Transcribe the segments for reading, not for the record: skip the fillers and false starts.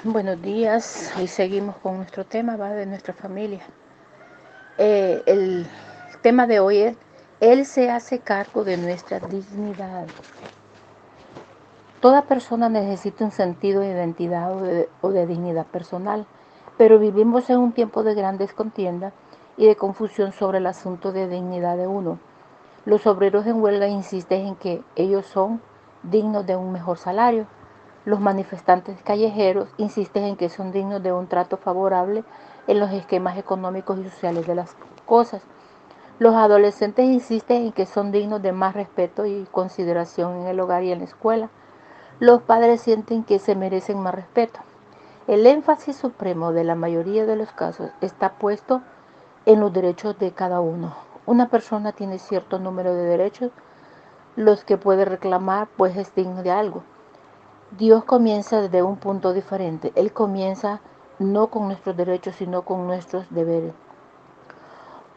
Buenos días, hoy seguimos con nuestro tema, va de nuestra familia. El tema de hoy es, Él se hace cargo de nuestra dignidad. Toda persona necesita un sentido de identidad o de dignidad personal, pero vivimos en un tiempo de grandes contiendas y de confusión sobre el asunto de dignidad de uno. Los obreros en huelga insisten en que ellos son dignos de un mejor salario. Los manifestantes callejeros insisten en que son dignos de un trato favorable en los esquemas económicos y sociales de las cosas. Los adolescentes insisten en que son dignos de más respeto y consideración en el hogar y en la escuela. Los padres sienten que se merecen más respeto. El énfasis supremo de la mayoría de los casos está puesto en los derechos de cada uno. Una persona tiene cierto número de derechos, los que puede reclamar, pues es digno de algo. Dios comienza desde un punto diferente. Él comienza no con nuestros derechos, sino con nuestros deberes.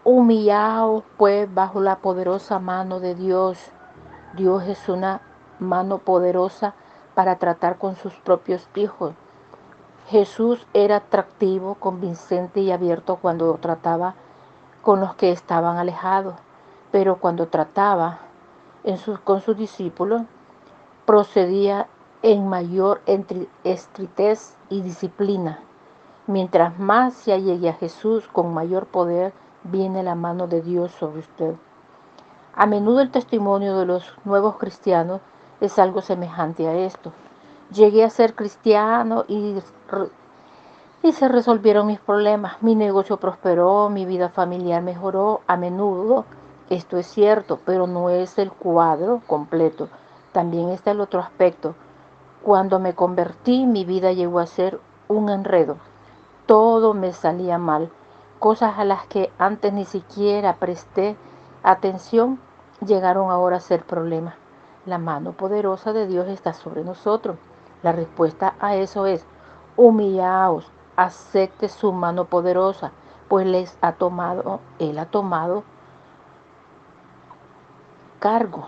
Humillaos pues bajo la poderosa mano de Dios. Dios es una mano poderosa para tratar con sus propios hijos. Jesús era atractivo, convincente y abierto cuando trataba con los que estaban alejados, pero cuando trataba con sus discípulos, procedía en mayor estritez y disciplina. Mientras más se allegue a Jesús, con mayor poder viene la mano de Dios sobre usted. A menudo el testimonio de los nuevos cristianos es algo semejante a esto. Llegué a ser cristiano y se resolvieron mis problemas. Mi negocio prosperó, mi vida familiar mejoró. A menudo esto es cierto, pero no es el cuadro completo. También está el otro aspecto. Cuando me convertí, mi vida llegó a ser un enredo. Todo me salía mal. Cosas a las que antes ni siquiera presté atención llegaron ahora a ser problemas. La mano poderosa de Dios está sobre nosotros. La respuesta a eso es: humillaos, acepte su mano poderosa, pues Él ha tomado cargo.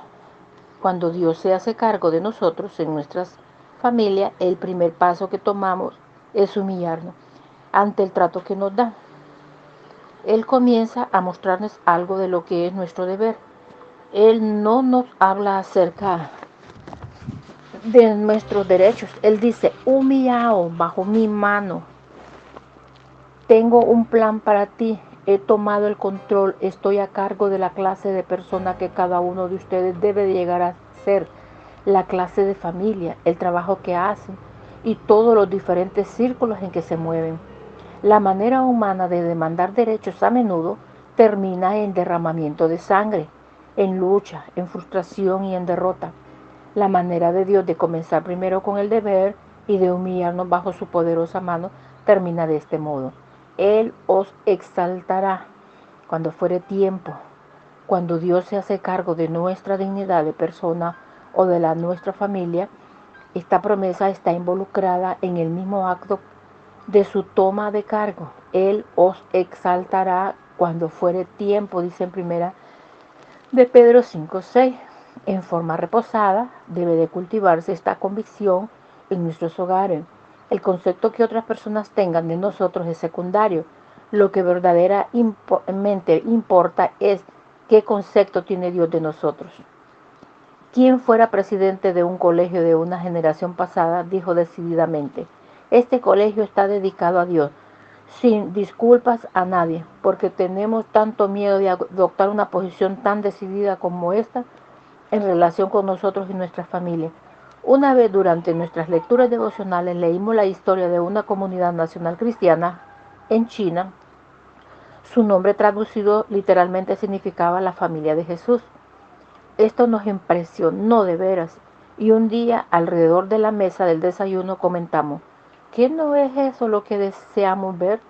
Cuando Dios se hace cargo de nosotros en nuestras familias, el primer paso que tomamos es humillarnos ante el trato que nos da. Él comienza a mostrarnos algo de lo que es nuestro deber. Él no nos habla acerca de nuestros derechos. Él dice: humillaos bajo mi mano. Tengo un plan para ti. He tomado el control. Estoy a cargo de la clase de persona que cada uno de ustedes debe de llegar a ser. La clase de familia, el trabajo que hacen y todos los diferentes círculos en que se mueven. La manera humana de demandar derechos a menudo termina en derramamiento de sangre, en lucha, en frustración y en derrota. La manera de Dios de comenzar primero con el deber y de humillarnos bajo su poderosa mano termina de este modo. Él os exaltará cuando fuere tiempo. Cuando Dios se hace cargo de nuestra dignidad de persona o de la nuestra familia, esta promesa está involucrada en el mismo acto de su toma de cargo. Él os exaltará cuando fuere tiempo, dice en primera de Pedro 5:6. En forma reposada debe de cultivarse esta convicción en nuestros hogares. El concepto que otras personas tengan de nosotros es secundario. Lo que verdaderamente importa es qué concepto tiene Dios de nosotros. Quien fuera presidente de un colegio de una generación pasada dijo decididamente: este colegio está dedicado a Dios, sin disculpas a nadie, porque tenemos tanto miedo de adoptar una posición tan decidida como esta en relación con nosotros y nuestras familias. Una vez durante nuestras lecturas devocionales leímos la historia de una comunidad nacional cristiana en China. Su nombre traducido literalmente significaba la familia de Jesús. Esto nos impresionó de veras, y un día alrededor de la mesa del desayuno comentamos: ¿qué no es eso lo que deseamos ver?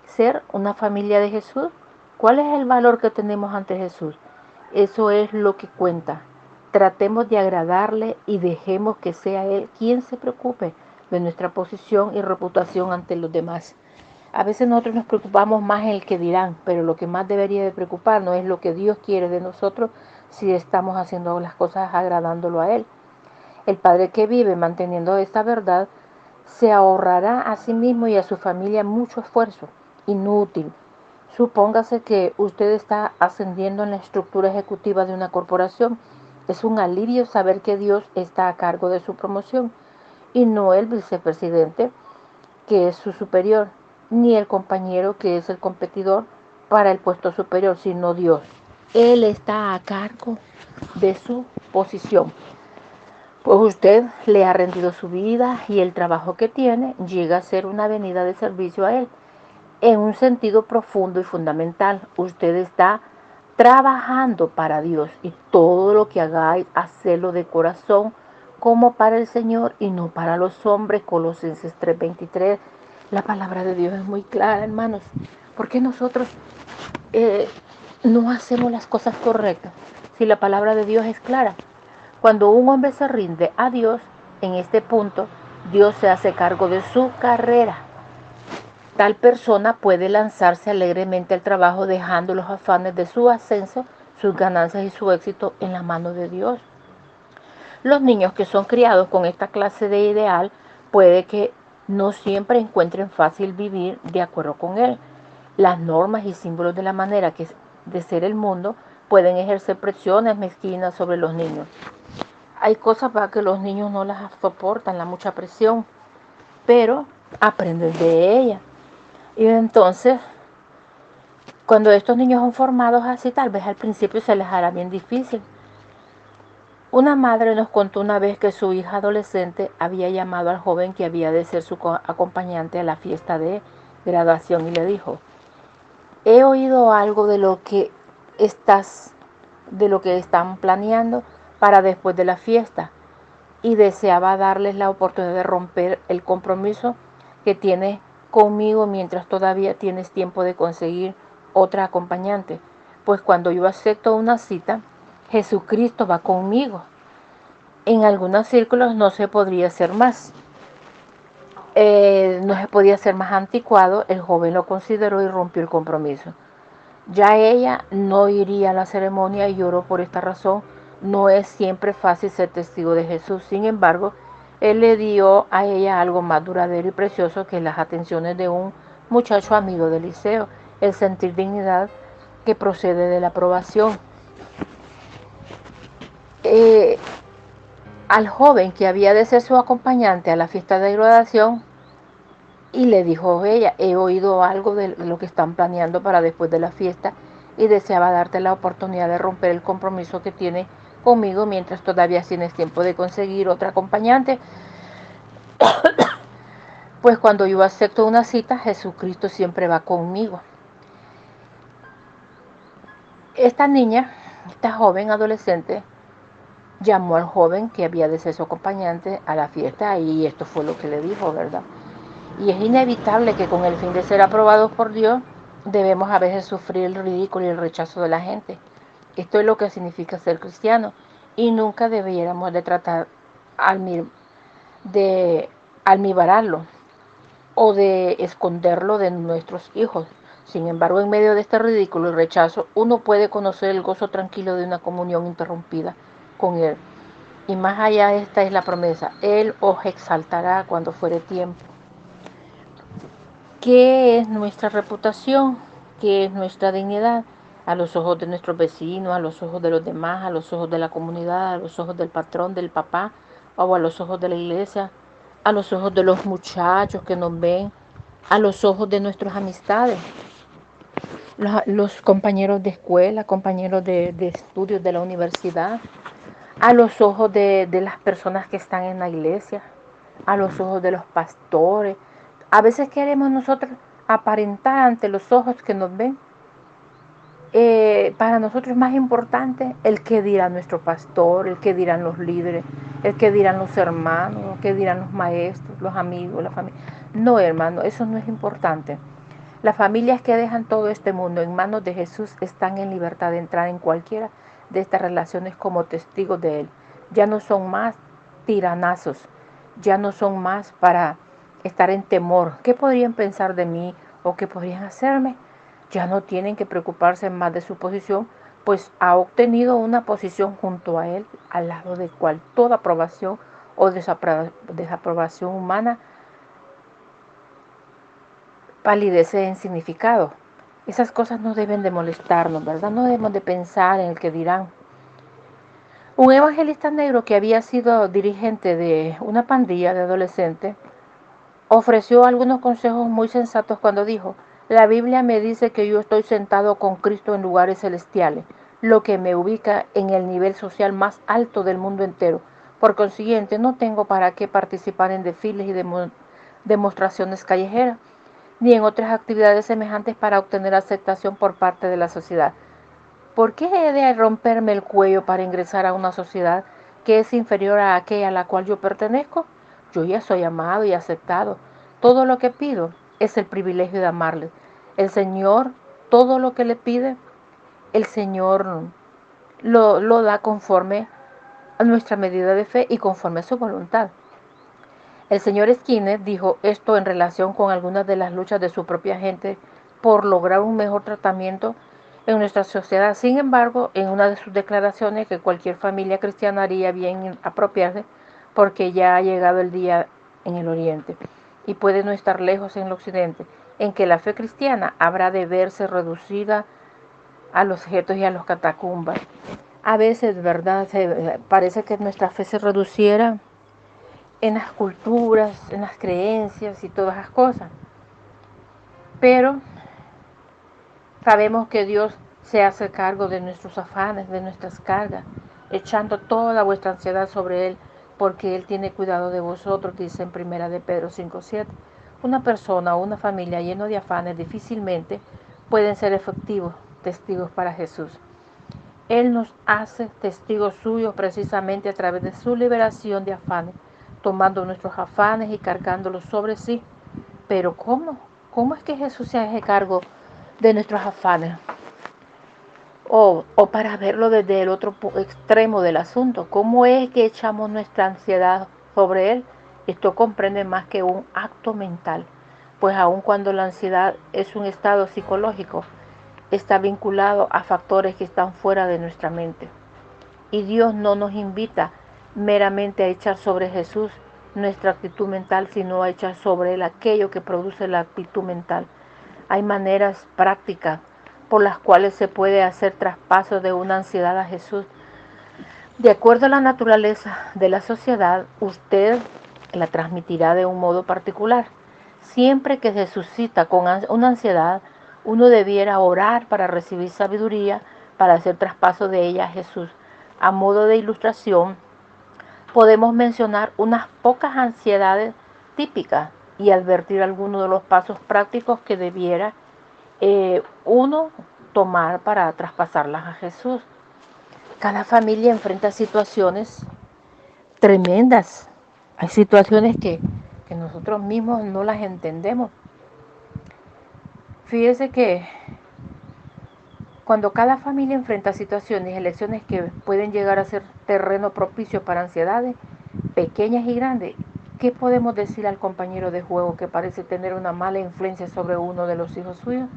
¿Ser una familia de Jesús? ¿Cuál es el valor que tenemos ante Jesús? Eso es lo que cuenta. Tratemos de agradarle y dejemos que sea Él quien se preocupe de nuestra posición y reputación ante los demás. A veces nosotros nos preocupamos más en el que dirán, pero lo que más debería de preocuparnos es lo que Dios quiere de nosotros si estamos haciendo las cosas agradándolo a Él. El padre que vive manteniendo esta verdad Se ahorrará a sí mismo y a su familia mucho esfuerzo inútil. Supóngase que usted está ascendiendo en la estructura ejecutiva de una corporación. Es un alivio saber que Dios está a cargo de su promoción y no el vicepresidente, que es su superior, ni el compañero, que es el competidor para el puesto superior, sino Dios. Él está a cargo de su posición. Pues usted le ha rendido su vida y el trabajo que tiene llega a ser una venida de servicio a Él. En un sentido profundo y fundamental, usted está trabajando para Dios y todo lo que hagáis, hacedlo de corazón como para el Señor y no para los hombres. Colosenses 3:23. La palabra de Dios es muy clara, hermanos. ¿Por qué nosotros eh, no hacemos las cosas correctas si la palabra de Dios es clara? Cuando un hombre se rinde a Dios, en este punto, Dios se hace cargo de su carrera. Tal persona puede lanzarse alegremente al trabajo dejando los afanes de su ascenso, sus ganancias y su éxito en la mano de Dios. Los niños que son criados con esta clase de ideal puede que no siempre encuentren fácil vivir de acuerdo con él. Las normas y símbolos de la manera que de ser el mundo pueden ejercer presiones mezquinas sobre los niños. Hay cosas para que los niños no las soportan, la mucha presión, pero aprenden de ella. Y entonces, cuando estos niños son formados así, tal vez al principio se les hará bien difícil. Una madre nos contó una vez que su hija adolescente había llamado al joven que había de ser su acompañante a la fiesta de graduación y le dijo: he oído algo de lo que están planeando para después de la fiesta, y deseaba darles la oportunidad de romper el compromiso que tienes conmigo mientras todavía tienes tiempo de conseguir otra acompañante. Pues cuando yo acepto una cita, Jesucristo va conmigo. En algunos círculos no se podría hacer más. No se podía ser más anticuado. El joven lo consideró y rompió el compromiso. Ya ella no iría a la ceremonia y lloró por esta razón. No es siempre fácil ser testigo de Jesús. Sin embargo, Él le dio a ella algo más duradero y precioso que las atenciones de un muchacho amigo del liceo, el sentir dignidad que procede de la aprobación. Eh, Al joven que había de ser su acompañante a la fiesta de graduación, y le dijo ella: he oído algo de lo que están planeando para después de la fiesta y deseaba darte la oportunidad de romper el compromiso que tienes conmigo mientras todavía tienes tiempo de conseguir otra acompañante. Pues cuando yo acepto una cita, Jesucristo siempre va conmigo. Esta niña, esta joven adolescente, llamó al joven que había de ser su acompañante a la fiesta y esto fue lo que le dijo, ¿verdad? Y es inevitable que con el fin de ser aprobados por Dios, debemos a veces sufrir el ridículo y el rechazo de la gente. Esto es lo que significa ser cristiano y nunca debiéramos de tratar de almibararlo o de esconderlo de nuestros hijos. Sin embargo, en medio de este ridículo y rechazo, uno puede conocer el gozo tranquilo de una comunión interrumpida con Él. Y más allá, esta es la promesa: Él os exaltará cuando fuere tiempo. ¿Qué es nuestra reputación? ¿Qué es nuestra dignidad? A los ojos de nuestros vecinos, a los ojos de los demás, a los ojos de la comunidad, a los ojos del patrón, del papá, o a los ojos de la iglesia, a los ojos de los muchachos que nos ven, a los ojos de nuestras amistades, los compañeros de escuela, compañeros de estudios de la universidad, a los ojos de las personas que están en la iglesia, a los ojos de los pastores. A veces queremos nosotros aparentar ante los ojos que nos ven. Para nosotros es más importante el que dirá nuestro pastor, el que dirán los líderes, el que dirán los hermanos, el que dirán los maestros, los amigos, la familia. No, hermano, eso no es importante. Las familias que dejan todo este mundo en manos de Jesús están en libertad de entrar en cualquiera de estas relaciones como testigos de Él. Ya no son más tiranazos, ya no son más para estar en temor. ¿Qué podrían pensar de mí o qué podrían hacerme? Ya no tienen que preocuparse más de su posición, pues ha obtenido una posición junto a Él, al lado de cual toda aprobación o desaprobación humana palidece en significado. Esas cosas no deben de molestarnos, ¿verdad? No debemos de pensar en el que dirán. Un evangelista negro que había sido dirigente de una pandilla de adolescentes ofreció algunos consejos muy sensatos cuando dijo: la Biblia me dice que yo estoy sentado con Cristo en lugares celestiales, lo que me ubica en el nivel social más alto del mundo entero. Por consiguiente, no tengo para qué participar en desfiles y demostraciones callejeras, ni en otras actividades semejantes para obtener aceptación por parte de la sociedad. ¿Por qué he de romperme el cuello para ingresar a una sociedad que es inferior a aquella a la cual yo pertenezco? Yo ya soy amado y aceptado. Todo lo que pido es el privilegio de amarle. El Señor, todo lo que le pide, el Señor lo da conforme a nuestra medida de fe y conforme a su voluntad. El señor Skinner dijo esto en relación con algunas de las luchas de su propia gente por lograr un mejor tratamiento en nuestra sociedad. Sin embargo, en una de sus declaraciones, que cualquier familia cristiana haría bien en apropiarse, porque ya ha llegado el día en el Oriente y puede no estar lejos en el Occidente, en que la fe cristiana habrá de verse reducida a los objetos y a los catacumbas. A veces, ¿verdad? Parece que nuestra fe se reduciera en las culturas, en las creencias y todas esas cosas. Pero sabemos que Dios se hace cargo de nuestros afanes, de nuestras cargas, echando toda vuestra ansiedad sobre Él, porque Él tiene cuidado de vosotros, dice en 1 Pedro 5:7. Una persona o una familia lleno de afanes difícilmente pueden ser efectivos testigos para Jesús. Él nos hace testigos suyos precisamente a través de su liberación de afanes, tomando nuestros afanes y cargándolos sobre sí. Pero ¿cómo? ¿Cómo es que Jesús se hace cargo de nuestros afanes? O para verlo desde el otro extremo del asunto, ¿cómo es que echamos nuestra ansiedad sobre Él? Esto comprende más que un acto mental, pues aun cuando la ansiedad es un estado psicológico, está vinculado a factores que están fuera de nuestra mente. Y Dios no nos invita meramente a echar sobre Jesús nuestra actitud mental, sino a echar sobre Él aquello que produce la actitud mental. Hay maneras prácticas por las cuales se puede hacer traspaso de una ansiedad a Jesús. De acuerdo a la naturaleza de la sociedad, usted la transmitirá de un modo particular. Siempre que se suscita con una ansiedad, uno debiera orar para recibir sabiduría para hacer traspaso de ella a Jesús. A modo de ilustración, podemos mencionar unas pocas ansiedades típicas y advertir algunos de los pasos prácticos que debiera uno tomar para traspasarlas a Jesús. Cada familia enfrenta situaciones tremendas. Hay situaciones que nosotros mismos no las entendemos. Fíjese que cuando cada familia enfrenta situaciones y elecciones que pueden llegar a ser terreno propicio para ansiedades pequeñas y grandes, ¿qué podemos decir al compañero de juego que parece tener una mala influencia sobre uno de los hijos suyos?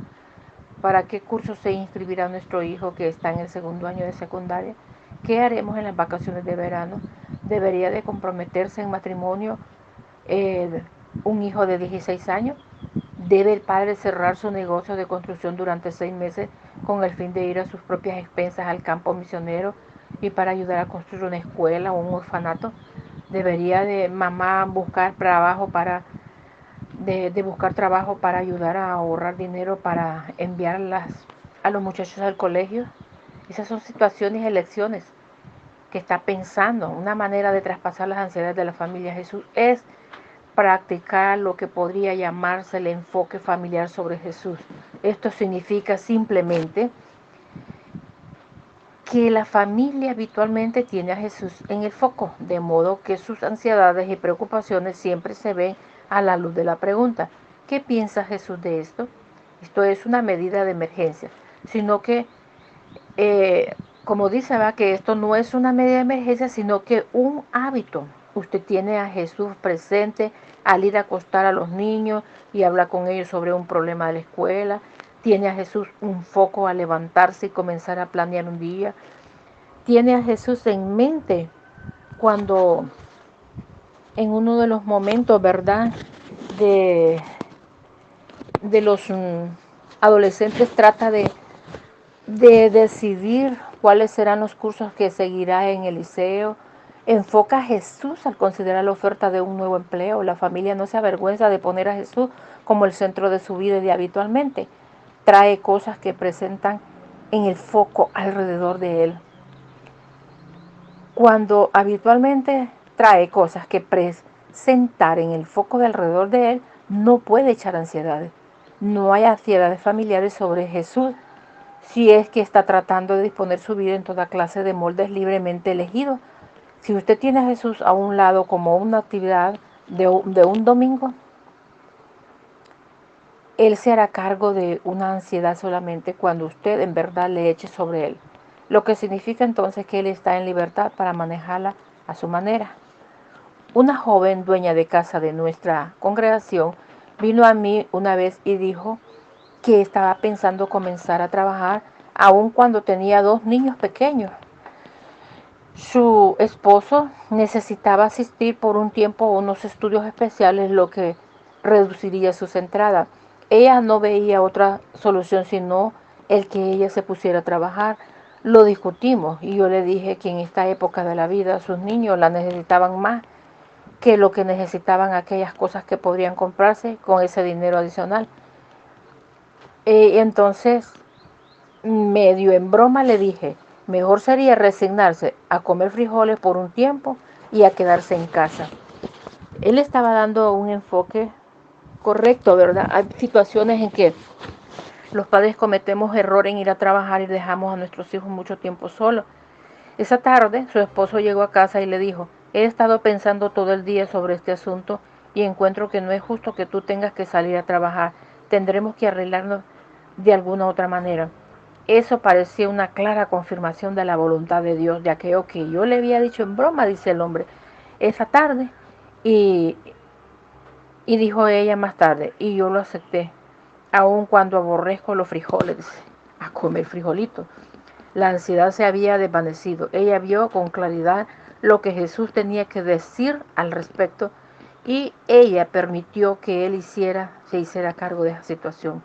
¿Para qué curso se inscribirá nuestro hijo que está en el segundo año de secundaria? ¿Qué haremos en las vacaciones de verano? ¿Debería de comprometerse en matrimonio un hijo de 16 años? ¿Debe el padre cerrar su negocio de construcción durante 6 meses con el fin de ir a sus propias expensas al campo misionero y para ayudar a construir una escuela o un orfanato? ¿Debería de mamá buscar trabajo para ayudar a ahorrar dinero para enviar a los muchachos al colegio? Esas son situaciones y elecciones que está pensando. Una manera de traspasar las ansiedades de la familia Jesús es practicar lo que podría llamarse el enfoque familiar sobre Jesús. Esto significa simplemente que la familia habitualmente tiene a Jesús en el foco, de modo que sus ansiedades y preocupaciones siempre se ven a la luz de la pregunta: ¿qué piensa Jesús de esto? Esto es una medida de emergencia, sino que, como dice, ¿va?, que esto no es una medida de emergencia, sino que un hábito. Usted tiene a Jesús presente al ir a acostar a los niños y hablar con ellos sobre un problema de la escuela. Tiene a Jesús un foco a levantarse y comenzar a planear un día. Tiene a Jesús en mente cuando en uno de los momentos, ¿verdad?, de de los adolescentes trata de decidir cuáles serán los cursos que seguirá en el liceo. Enfoca a Jesús al considerar la oferta de un nuevo empleo. La familia no se avergüenza de poner a Jesús como el centro de su vida y de habitualmente trae cosas que presentan en el foco alrededor de él. Cuando habitualmente trae cosas que presentar en el foco de alrededor de él, no puede echar ansiedades. No hay ansiedades familiares sobre Jesús si es que está tratando de disponer su vida en toda clase de moldes libremente elegidos. Si usted tiene a Jesús a un lado como una actividad de un domingo, Él se hará cargo de una ansiedad solamente cuando usted en verdad le eche sobre Él, lo que significa entonces que Él está en libertad para manejarla a su manera. Una joven dueña de casa de nuestra congregación vino a mí una vez y dijo que estaba pensando comenzar a trabajar aun cuando tenía 2 niños pequeños. Su esposo necesitaba asistir por un tiempo a unos estudios especiales, lo que reduciría sus entradas. Ella no veía otra solución sino el que ella se pusiera a trabajar. Lo discutimos y yo le dije que en esta época de la vida sus niños la necesitaban más que lo que necesitaban aquellas cosas que podrían comprarse con ese dinero adicional. Entonces, medio en broma le dije, mejor sería resignarse a comer frijoles por un tiempo y a quedarse en casa. Él estaba dando un enfoque correcto, ¿verdad? Hay situaciones en que los padres cometemos error en ir a trabajar y dejamos a nuestros hijos mucho tiempo solos. Esa tarde su esposo llegó a casa y le dijo, he estado pensando todo el día sobre este asunto y encuentro que no es justo que tú tengas que salir a trabajar. Tendremos que arreglarnos de alguna otra manera. Eso parecía una clara confirmación de la voluntad de Dios, de aquello que yo le había dicho en broma, dice el hombre, esa tarde. Y, y dijo ella más tarde, y yo lo acepté, aun cuando aborrezco los frijoles, dice, a comer frijolitos. La ansiedad se había desvanecido. Ella vio con claridad lo que Jesús tenía que decir al respecto y ella permitió que él se hiciera cargo de esa situación.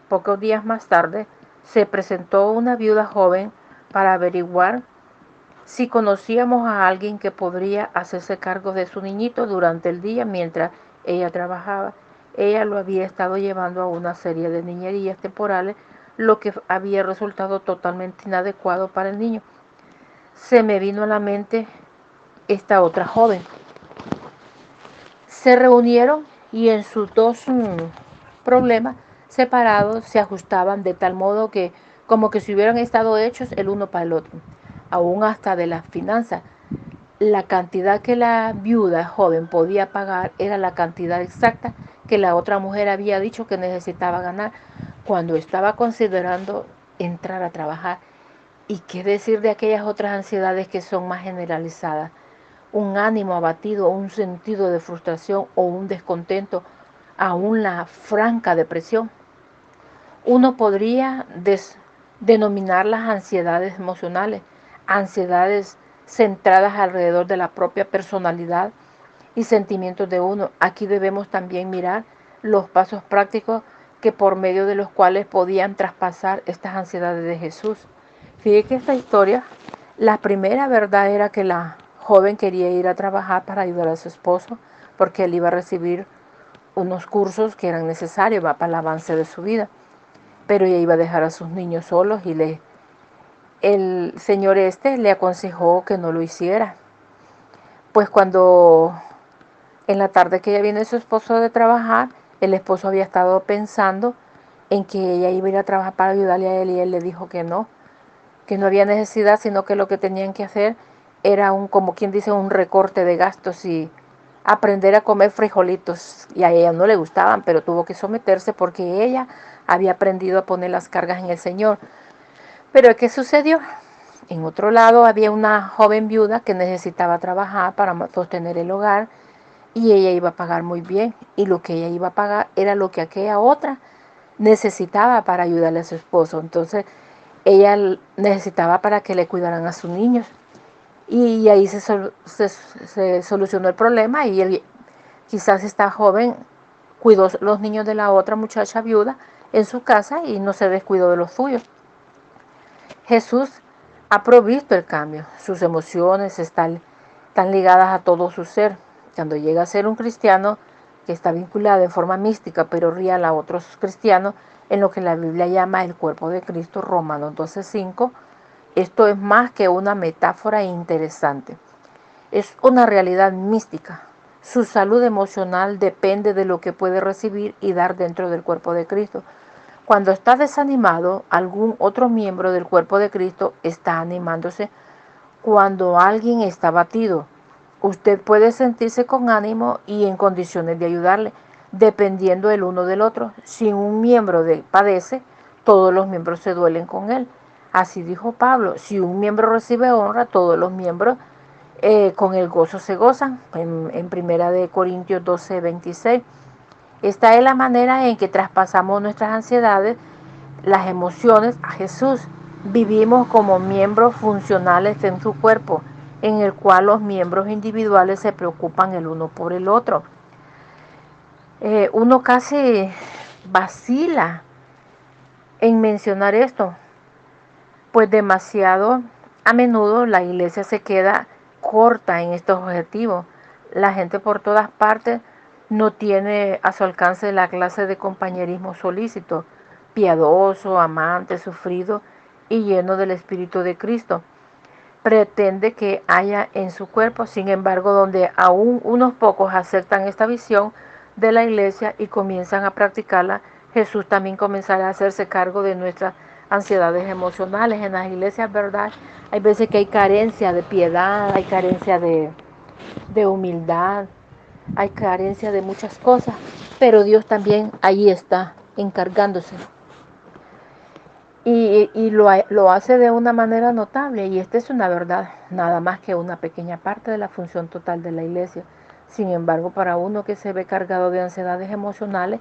Pocos días más tarde se presentó una viuda joven para averiguar si conocíamos a alguien que podría hacerse cargo de su niñito durante el día mientras ella trabajaba. Ella lo había estado llevando a una serie de niñerías temporales, lo que había resultado totalmente inadecuado para el niño. Se me vino a la mente esta otra joven. Se reunieron y en sus dos problemas separados se ajustaban de tal modo que como que si hubieran estado hechos el uno para el otro, aún hasta de las finanzas. La cantidad que la viuda joven podía pagar era la cantidad exacta que la otra mujer había dicho que necesitaba ganar cuando estaba considerando entrar a trabajar. ¿Y qué decir de aquellas otras ansiedades que son más generalizadas? Un ánimo abatido, un sentido de frustración o un descontento, aún la franca depresión. Uno podría denominar las ansiedades emocionales, ansiedades centradas alrededor de la propia personalidad y sentimientos de uno. Aquí debemos también mirar los pasos prácticos que por medio de los cuales podían traspasar estas ansiedades de Jesús. Fíjate que esta historia, la primera verdad era que la joven quería ir a trabajar para ayudar a su esposo, porque él iba a recibir unos cursos que eran necesarios para el avance de su vida. Pero ella iba a dejar a sus niños solos y el señor le aconsejó que no lo hiciera. Pues cuando en la tarde que ella viene su esposo de trabajar, el esposo había estado pensando en que ella iba a ir a trabajar para ayudarle a él y él le dijo que no había necesidad, sino que lo que tenían que hacer era como quien dice, un recorte de gastos y aprender a comer frijolitos. Y a ella no le gustaban, pero tuvo que someterse porque ella había aprendido a poner las cargas en el Señor. Pero ¿qué sucedió? En otro lado había una joven viuda que necesitaba trabajar para sostener el hogar y ella iba a pagar muy bien. Y lo que ella iba a pagar era lo que aquella otra necesitaba para ayudarle a su esposo. Entonces ella necesitaba para que le cuidaran a sus niños. Y ahí se solucionó el problema y quizás esta joven cuidó los niños de la otra muchacha viuda en su casa y no se descuidó de los suyos. Jesús ha provisto el cambio. Sus emociones están ligadas a todo su ser. Cuando llega a ser un cristiano que está vinculado en forma mística, pero real a otros cristianos, en lo que la Biblia llama el cuerpo de Cristo, Romanos 12:5, esto es más que una metáfora interesante. Es una realidad mística. Su salud emocional depende de lo que puede recibir y dar dentro del cuerpo de Cristo. Cuando está desanimado, algún otro miembro del cuerpo de Cristo está animándose. Cuando alguien está abatido, usted puede sentirse con ánimo y en condiciones de ayudarle, dependiendo el uno del otro. Si un miembro padece, todos los miembros se duelen con él. Así dijo Pablo, si un miembro recibe honra, todos los miembros con el gozo se gozan, en 1 Corintios 12:26. Esta es la manera en que traspasamos nuestras ansiedades, las emociones a Jesús. Vivimos como miembros funcionales en su cuerpo, en el cual los miembros individuales se preocupan el uno por el otro. Uno casi vacila en mencionar esto, pues demasiado a menudo la iglesia se queda corta en estos objetivos. La gente por todas partes no tiene a su alcance la clase de compañerismo solícito, piadoso, amante, sufrido y lleno del Espíritu de Cristo. Pretende que haya en su cuerpo, sin embargo, donde aún unos pocos aceptan esta visión de la iglesia y comienzan a practicarla, Jesús también comenzará a hacerse cargo de nuestras ansiedades emocionales. En las iglesias, ¿verdad? Hay veces que hay carencia de piedad, hay carencia de humildad, hay carencia de muchas cosas, pero Dios también ahí está encargándose. Y lo hace de una manera notable, y esta es una verdad, nada más que una pequeña parte de la función total de la iglesia. Sin embargo, para uno que se ve cargado de ansiedades emocionales,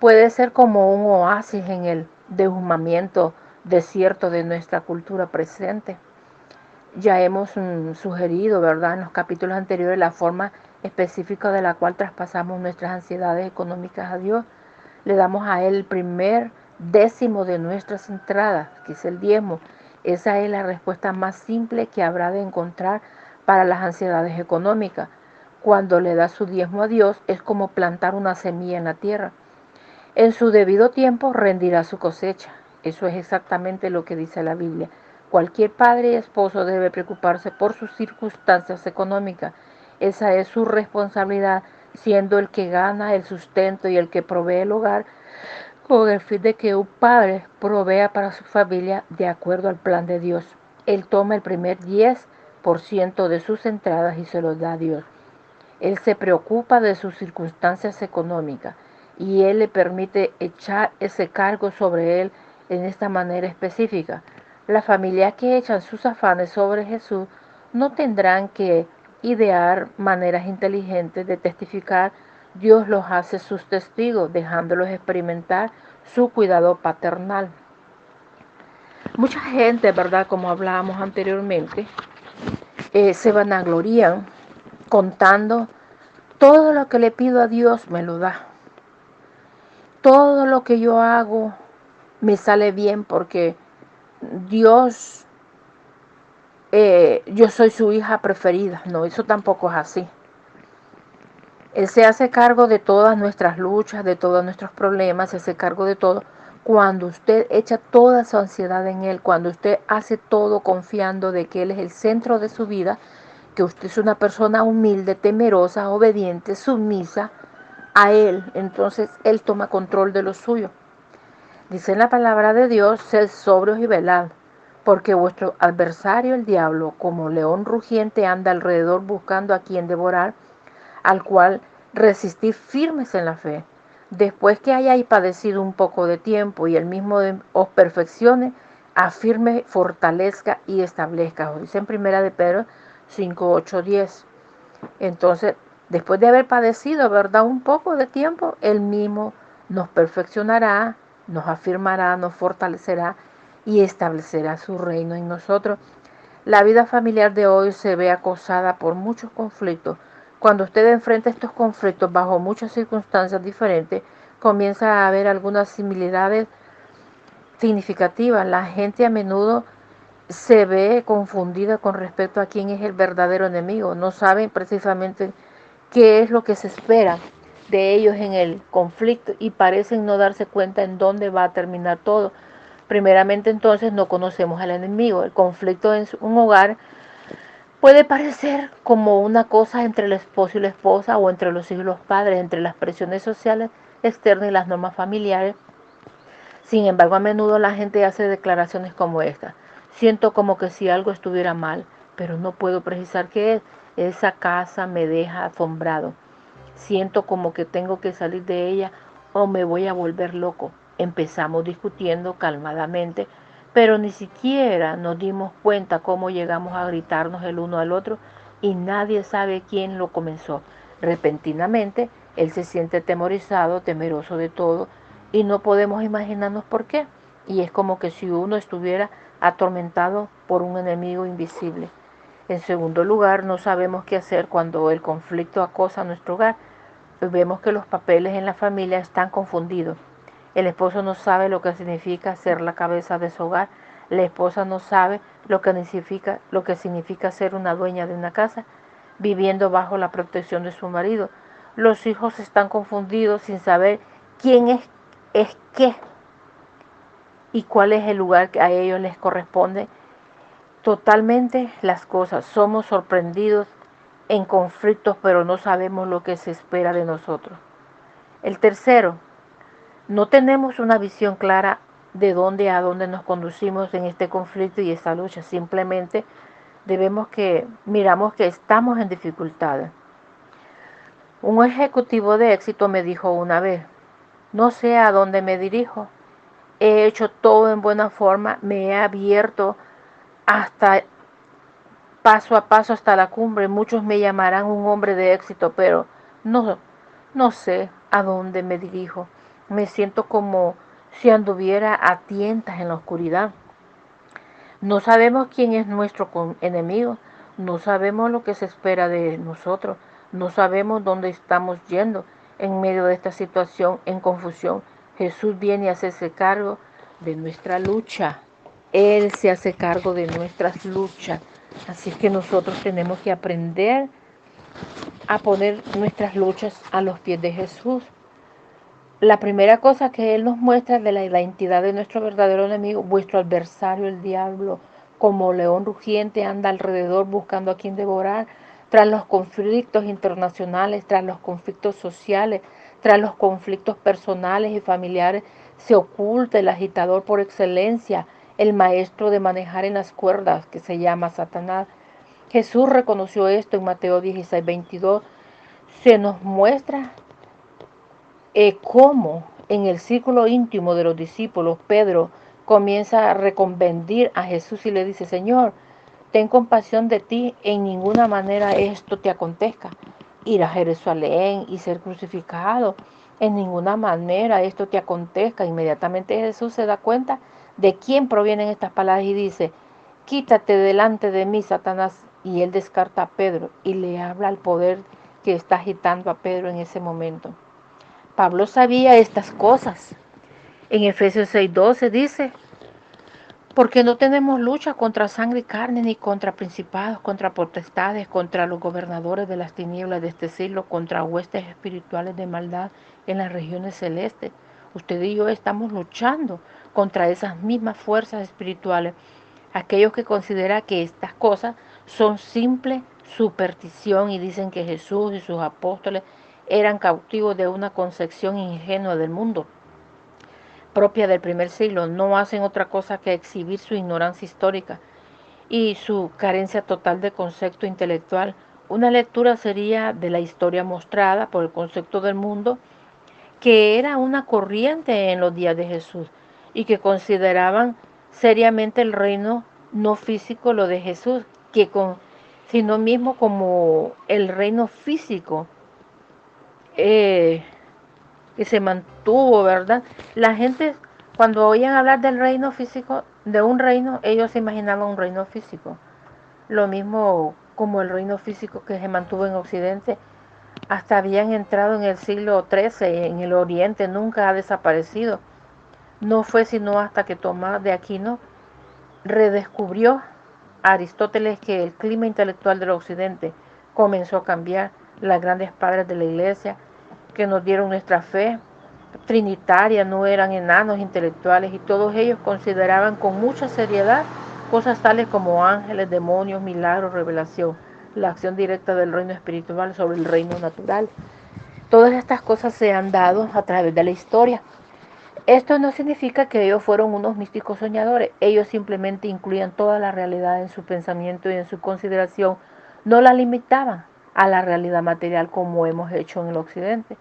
puede ser como un oasis en el deshumamiento desierto de nuestra cultura presente. Ya hemos sugerido, ¿verdad?, en los capítulos anteriores la forma específica de la cual traspasamos nuestras ansiedades económicas a Dios. Le damos a Él el primer décimo de nuestras entradas, que es el diezmo. Esa es la respuesta más simple que habrá de encontrar para las ansiedades económicas. Cuando le da su diezmo a Dios, es como plantar una semilla en la tierra. En su debido tiempo rendirá su cosecha. Eso es exactamente lo que dice la Biblia. Cualquier padre y esposo debe preocuparse por sus circunstancias económicas. Esa es su responsabilidad, siendo el que gana el sustento y el que provee el hogar, con el fin de que un padre provea para su familia de acuerdo al plan de Dios. Él toma el primer 10% de sus entradas y se los da a Dios. Él se preocupa de sus circunstancias económicas y Él le permite echar ese cargo sobre Él en esta manera específica. Las familias que echan sus afanes sobre Jesús no tendrán que idear maneras inteligentes de testificar. Dios los hace sus testigos, dejándolos experimentar su cuidado paternal. Mucha gente, ¿verdad?, como hablábamos anteriormente, se vanaglorían contando: todo lo que le pido a Dios me lo da. Todo lo que yo hago me sale bien porque Dios, yo soy su hija preferida. No, eso tampoco es así. Él se hace cargo de todas nuestras luchas, de todos nuestros problemas, se hace cargo de todo. Cuando usted echa toda su ansiedad en Él, cuando usted hace todo confiando de que Él es el centro de su vida, que usted es una persona humilde, temerosa, obediente, sumisa a Él, entonces Él toma control de lo suyo. Dice en la palabra de Dios: sed sobrios y velad, porque vuestro adversario el diablo, como león rugiente, anda alrededor buscando a quien devorar, al cual resistid firmes en la fe. Después que hayáis padecido un poco de tiempo y el mismo os perfeccione, afirme, fortalezca y establezca. Dice en 1 Pedro 5, 8, 10. Entonces, después de haber padecido, ¿verdad?, un poco de tiempo, Él mismo nos perfeccionará, nos afirmará, nos fortalecerá y establecerá su reino en nosotros. La vida familiar de hoy se ve acosada por muchos conflictos Cuando usted enfrenta estos conflictos bajo muchas circunstancias diferentes, comienza a haber algunas similitudes significativas. La gente a menudo se ve confundida con respecto a quién es el verdadero enemigo. No saben precisamente qué es lo que se espera de ellos en el conflicto y parecen no darse cuenta en dónde va a terminar todo. Primeramente, entonces, no conocemos al enemigo. El conflicto en un hogar puede parecer como una cosa entre el esposo y la esposa, o entre los hijos y los padres, entre las presiones sociales externas y las normas familiares. Sin embargo, a menudo la gente hace declaraciones como esta: siento como que si algo estuviera mal, pero no puedo precisar qué es. Esa casa me deja asombrado. Siento como que tengo que salir de ella o me voy a volver loco. Empezamos discutiendo calmadamente, pero ni siquiera nos dimos cuenta cómo llegamos a gritarnos el uno al otro y nadie sabe quién lo comenzó. Repentinamente, él se siente atemorizado, temeroso de todo, y no podemos imaginarnos por qué. Y es como que si uno estuviera atormentado por un enemigo invisible. En segundo lugar, no sabemos qué hacer cuando el conflicto acosa nuestro hogar. Vemos que los papeles en la familia están confundidos. El esposo no sabe lo que significa ser la cabeza de su hogar. La esposa no sabe lo que significa ser una dueña de una casa, viviendo bajo la protección de su marido. Los hijos están confundidos sin saber quién es qué y cuál es el lugar que a ellos les corresponde. Totalmente las cosas. Somos sorprendidos en conflictos, pero no sabemos lo que se espera de nosotros. El tercero, no tenemos una visión clara de dónde a dónde nos conducimos en este conflicto y esta lucha. Simplemente miramos que estamos en dificultades. Un ejecutivo de éxito me dijo una vez: no sé a dónde me dirijo. He hecho todo en buena forma, me he abierto hasta paso a paso hasta la cumbre. Muchos me llamarán un hombre de éxito, pero no, no sé a dónde me dirijo. Me siento como si anduviera a tientas en la oscuridad. No sabemos quién es nuestro enemigo, no sabemos lo que se espera de nosotros, no sabemos dónde estamos yendo. En medio de esta situación en confusión, Jesús viene a hacerse cargo de nuestra lucha. Él se hace cargo de nuestras luchas. Así es que nosotros tenemos que aprender a poner nuestras luchas a los pies de Jesús. La primera cosa que Él nos muestra de la identidad de nuestro verdadero enemigo: vuestro adversario, el diablo, como león rugiente, anda alrededor buscando a quien devorar. Tras los conflictos internacionales, tras los conflictos sociales, tras los conflictos personales y familiares, se oculta el agitador por excelencia, el maestro de manejar en las cuerdas, que se llama Satanás. Jesús reconoció esto en Mateo 16:22. Se nos muestra cómo en el círculo íntimo de los discípulos, Pedro comienza a reconvenir a Jesús y le dice: Señor, ten compasión de ti, en ninguna manera esto te acontezca. Ir a Jerusalén y ser crucificado, en ninguna manera esto te acontezca. Inmediatamente Jesús se da cuenta de quién provienen estas palabras y dice: quítate delante de mí, Satanás. Y él descarta a Pedro y le habla al poder que está agitando a Pedro en ese momento. Pablo sabía estas cosas. En Efesios 6:12 dice: porque no tenemos lucha contra sangre y carne, ni contra principados, contra potestades, contra los gobernadores de las tinieblas de este siglo, contra huestes espirituales de maldad en las regiones celestes. Usted y yo estamos luchando contra esas mismas fuerzas espirituales. Aquellos que consideran que estas cosas son simple superstición y dicen que Jesús y sus apóstoles eran cautivos de una concepción ingenua del mundo propia del primer siglo, no hacen otra cosa que exhibir su ignorancia histórica y su carencia total de concepto intelectual. Una lectura sería de la historia mostrada por el concepto del mundo, que era una corriente en los días de Jesús y que consideraban seriamente el reino no físico, lo de Jesús, sino mismo como el reino físico que se mantuvo, ¿verdad? La gente, cuando oían hablar del reino físico, de un reino, ellos se imaginaban un reino físico. Lo mismo como el reino físico que se mantuvo en Occidente, hasta habían entrado en el siglo XIII en el Oriente, nunca ha desaparecido. No fue sino hasta que Tomás de Aquino redescubrió a Aristóteles que el clima intelectual del Occidente comenzó a cambiar. Las grandes padres de la Iglesia que nos dieron nuestra fe trinitaria no eran enanos intelectuales y todos ellos consideraban con mucha seriedad cosas tales como ángeles, demonios, milagros, revelación, la acción directa del reino espiritual sobre el reino natural. Todas estas cosas se han dado a través de la historia. Esto no significa que ellos fueron unos místicos soñadores, ellos simplemente incluían toda la realidad en su pensamiento y en su consideración, no la limitaban a la realidad material como hemos hecho en el occidente.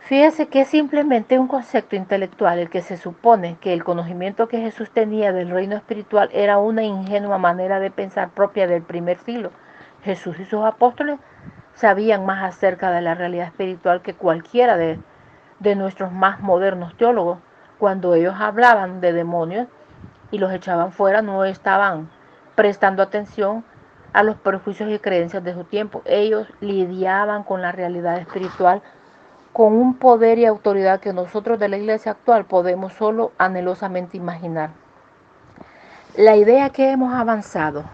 Fíjese que es simplemente un concepto intelectual el que se supone que el conocimiento que Jesús tenía del reino espiritual era una ingenua manera de pensar propia del primer siglo. Jesús y sus apóstoles sabían más acerca de la realidad espiritual que cualquiera de nuestros más modernos teólogos. Cuando ellos hablaban de demonios y los echaban fuera, no estaban prestando atención a los prejuicios y creencias de su tiempo. Ellos lidiaban con la realidad espiritual con un poder y autoridad que nosotros de la iglesia actual podemos solo anhelosamente imaginar. La idea que hemos avanzado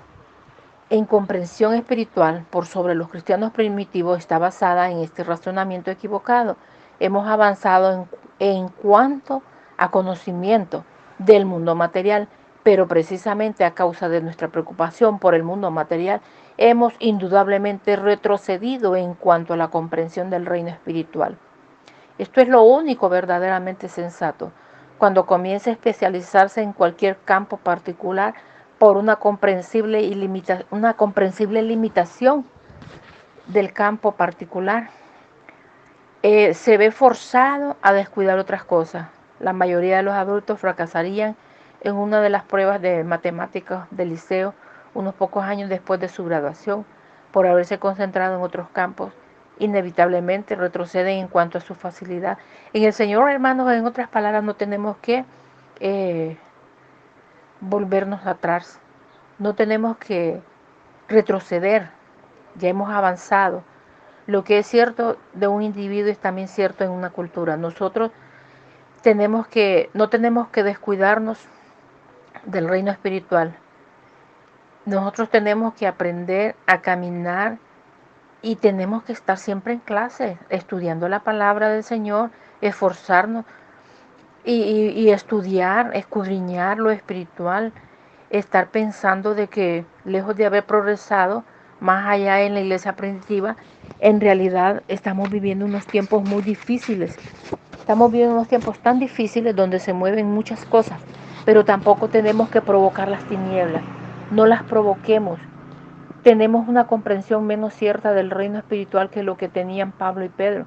en comprensión espiritual por sobre los cristianos primitivos está basada en este razonamiento equivocado. Hemos avanzado en cuanto a conocimiento del mundo material, pero precisamente a causa de nuestra preocupación por el mundo material, hemos indudablemente retrocedido en cuanto a la comprensión del reino espiritual. Esto es lo único verdaderamente sensato. Cuando comience a especializarse en cualquier campo particular por una comprensible limitación del campo particular, se ve forzado a descuidar otras cosas. La mayoría de los adultos fracasarían en una de las pruebas de matemáticas del liceo unos pocos años después de su graduación por haberse concentrado en otros campos. Inevitablemente retroceden en cuanto a su facilidad. En el Señor, hermanos, en otras palabras, no tenemos que volvernos atrás. No tenemos que retroceder. Ya hemos avanzado. Lo que es cierto de un individuo es también cierto en una cultura. Nosotros no tenemos que descuidarnos del reino espiritual. Nosotros tenemos que aprender a caminar y tenemos que estar siempre en clase, estudiando la palabra del Señor, esforzarnos y estudiar, escudriñar lo espiritual, estar pensando de que lejos de haber progresado más allá en la iglesia primitiva, en realidad estamos viviendo unos tiempos muy difíciles. Estamos viviendo unos tiempos tan difíciles donde se mueven muchas cosas, pero tampoco tenemos que provocar las tinieblas. No las provoquemos. Tenemos una comprensión menos cierta del reino espiritual que lo que tenían Pablo y Pedro.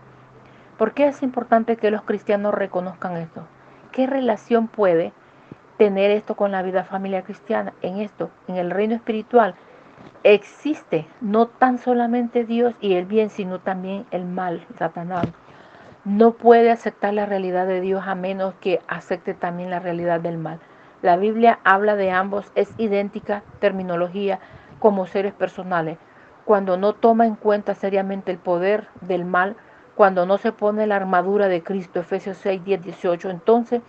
¿Por qué es importante que los cristianos reconozcan esto? ¿Qué relación puede tener esto con la vida familiar cristiana? En el reino espiritual, existe no tan solamente Dios y el bien, sino también el mal, Satanás. No puede aceptar la realidad de Dios a menos que acepte también la realidad del mal. La Biblia habla de ambos, es idéntica terminología como seres personales. Cuando no toma en cuenta seriamente el poder del mal, cuando no se pone la armadura de Cristo, Efesios 6, 10, 18, entonces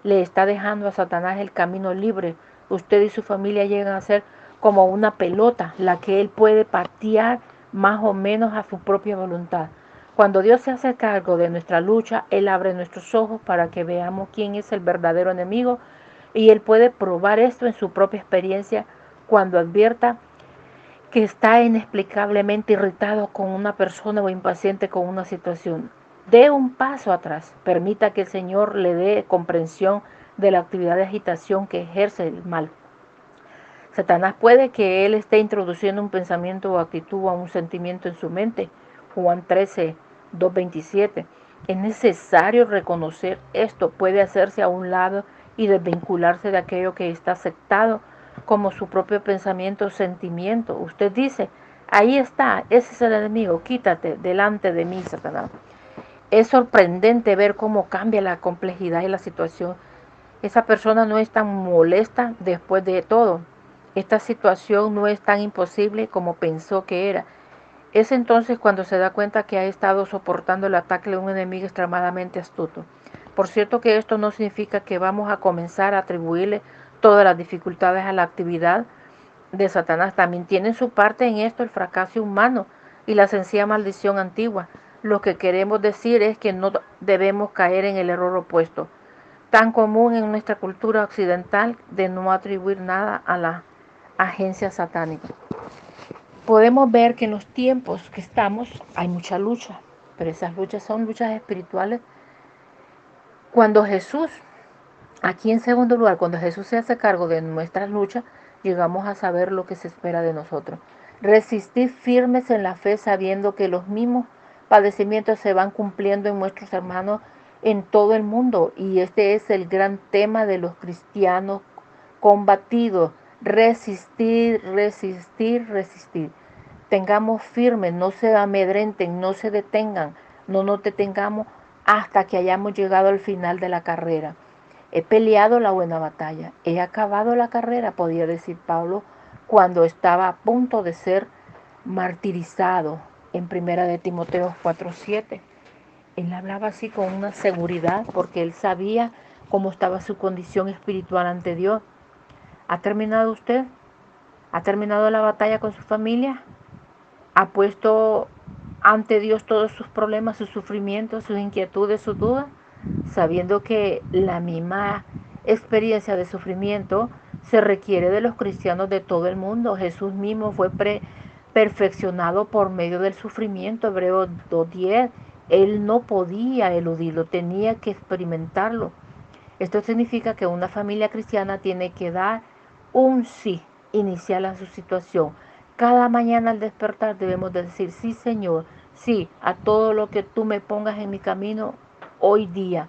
le está dejando a Satanás el camino libre. Usted y su familia llegan a ser como una pelota, la que él puede patear más o menos a su propia voluntad. Cuando Dios se hace cargo de nuestra lucha, Él abre nuestros ojos para que veamos quién es el verdadero enemigo y Él puede probar esto en su propia experiencia cuando advierta que está inexplicablemente irritado con una persona o impaciente con una situación. Dé un paso atrás, permita que el Señor le dé comprensión de la actividad de agitación que ejerce el mal. Satanás puede que él esté introduciendo un pensamiento o actitud o un sentimiento en su mente. Juan 13, 2:27. Es necesario reconocer esto. Puede hacerse a un lado y desvincularse de aquello que está aceptado como su propio pensamiento o sentimiento. Usted dice, ahí está, ese es el enemigo, quítate delante de mí, Satanás. Es sorprendente ver cómo cambia la complejidad y la situación. Esa persona no es tan molesta después de todo. Esta situación no es tan imposible como pensó que era. Es entonces cuando se da cuenta que ha estado soportando el ataque de un enemigo extremadamente astuto. Por cierto que esto no significa que vamos a comenzar a atribuirle todas las dificultades a la actividad de Satanás. También tiene su parte en esto el fracaso humano y la sencilla maldición antigua. Lo que queremos decir es que no debemos caer en el error opuesto, tan común en nuestra cultura occidental, de no atribuir nada a la agencia satánica. Podemos ver que en los tiempos que estamos hay mucha lucha, pero esas luchas son luchas espirituales. Cuando Jesús, aquí en segundo lugar, cuando Jesús se hace cargo de nuestras luchas, llegamos a saber lo que se espera de nosotros. Resistir firmes en la fe, sabiendo que los mismos padecimientos se van cumpliendo en nuestros hermanos en todo el mundo. Y este es el gran tema de los cristianos combatidos. Resistir, resistir, resistir. Tengamos firmes, no se amedrenten, no se detengan, no nos detengamos hasta que hayamos llegado al final de la carrera. He peleado la buena batalla, he acabado la carrera, podía decir Pablo cuando estaba a punto de ser martirizado en 1 Timoteo 4:7. Él hablaba así con una seguridad porque él sabía cómo estaba su condición espiritual ante Dios. ¿Ha terminado usted? ¿Ha terminado la batalla con su familia? ¿Ha puesto ante Dios todos sus problemas, sus sufrimientos, sus inquietudes, sus dudas? Sabiendo que la misma experiencia de sufrimiento se requiere de los cristianos de todo el mundo. Jesús mismo fue perfeccionado por medio del sufrimiento, Hebreos 2:10. Él no podía eludirlo, tenía que experimentarlo. Esto significa que una familia cristiana tiene que dar un sí inicial a su situación. Cada mañana al despertar debemos decir, sí Señor, sí a todo lo que tú me pongas en mi camino hoy día.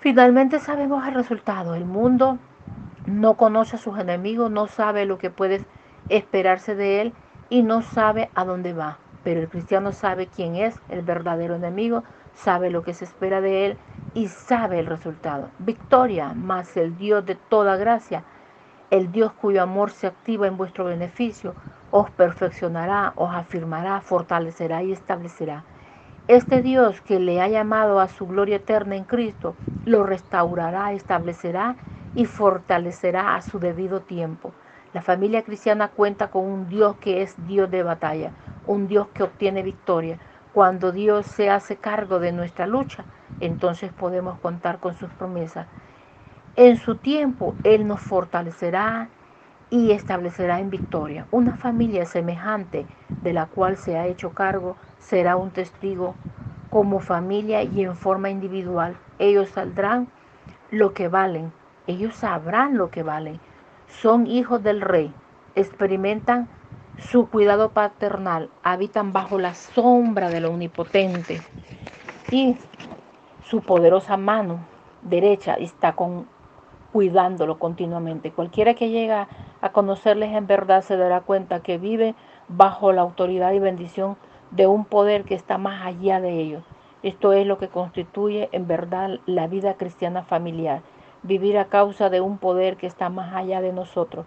Finalmente sabemos el resultado. El mundo no conoce a sus enemigos, no sabe lo que puede esperarse de él y no sabe a dónde va. Pero el cristiano sabe quién es el verdadero enemigo, sabe lo que se espera de él y sabe el resultado. Victoria, más el Dios de toda gracia, el Dios cuyo amor se activa en vuestro beneficio, os perfeccionará, os afirmará, fortalecerá y establecerá. Este Dios que le ha llamado a su gloria eterna en Cristo, lo restaurará, establecerá y fortalecerá a su debido tiempo. La familia cristiana cuenta con un Dios que es Dios de batalla, un Dios que obtiene victoria. Cuando Dios se hace cargo de nuestra lucha, entonces podemos contar con sus promesas. En su tiempo, Él nos fortalecerá y establecerá en victoria. Una familia semejante de la cual se ha hecho cargo será un testigo como familia y en forma individual. Ellos saldrán lo que valen, ellos sabrán lo que valen. Son hijos del Rey, experimentan su cuidado paternal, habitan bajo la sombra del Omnipotente y su poderosa mano derecha está cuidándolo continuamente. Cualquiera que llega a conocerles en verdad se dará cuenta que vive bajo la autoridad y bendición de un poder que está más allá de ellos. Esto es lo que constituye en verdad la vida cristiana familiar, vivir a causa de un poder que está más allá de nosotros.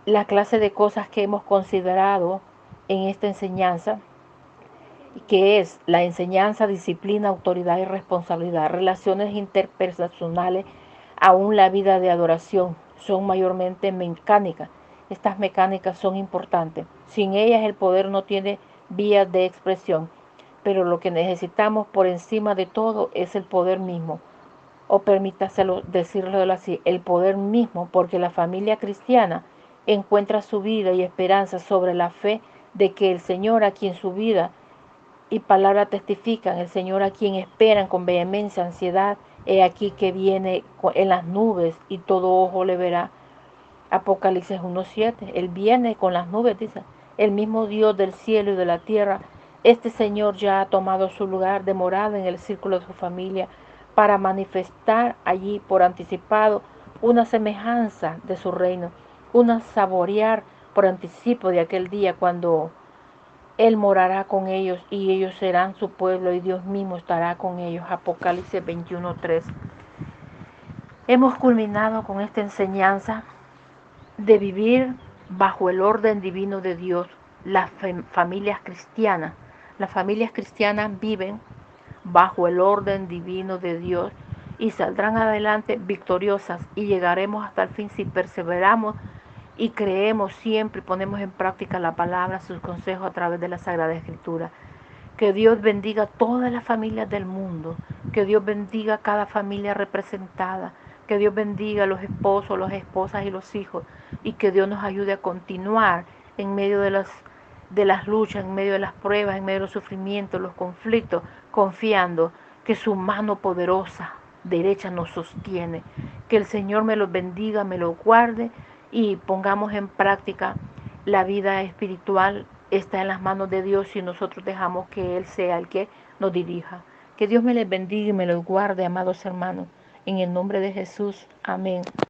La clase de cosas que hemos considerado en esta enseñanza, que es la enseñanza, disciplina, autoridad y responsabilidad, relaciones interpersonales, aún la vida de adoración, son mayormente mecánicas. Estas mecánicas son importantes. Sin ellas el poder no tiene vías de expresión, pero lo que necesitamos por encima de todo es el poder mismo, o permítaselo decirlo así, el poder mismo, porque la familia cristiana encuentra su vida y esperanza sobre la fe de que el Señor, a quien su vida y palabra testifican, el Señor a quien esperan con vehemencia, ansiedad, he aquí que viene en las nubes y todo ojo le verá. Apocalipsis 1:7, Él viene con las nubes, dice, el mismo Dios del cielo y de la tierra. Este Señor ya ha tomado su lugar de morada en el círculo de su familia para manifestar allí por anticipado una semejanza de su reino, una saborear por anticipo de aquel día cuando Él morará con ellos y ellos serán su pueblo y Dios mismo estará con ellos. Apocalipsis 21:3. Hemos culminado con esta enseñanza de vivir bajo el orden divino de Dios, las familias cristianas. Las familias cristianas viven bajo el orden divino de Dios y saldrán adelante victoriosas y llegaremos hasta el fin si perseveramos y creemos siempre y ponemos en práctica la palabra, sus consejos a través de la Sagrada Escritura. Que Dios bendiga a todas las familias del mundo, que Dios bendiga a cada familia representada, que Dios bendiga a los esposos, las esposas y los hijos, y que Dios nos ayude a continuar en medio de las luchas, en medio de las pruebas, en medio de los sufrimientos, los conflictos, confiando que su mano poderosa derecha nos sostiene. Que el Señor me los bendiga, me los guarde y pongamos en práctica la vida espiritual. Está en las manos de Dios y nosotros dejamos que Él sea el que nos dirija. Que Dios me les bendiga y me los guarde, amados hermanos. En el nombre de Jesús. Amén.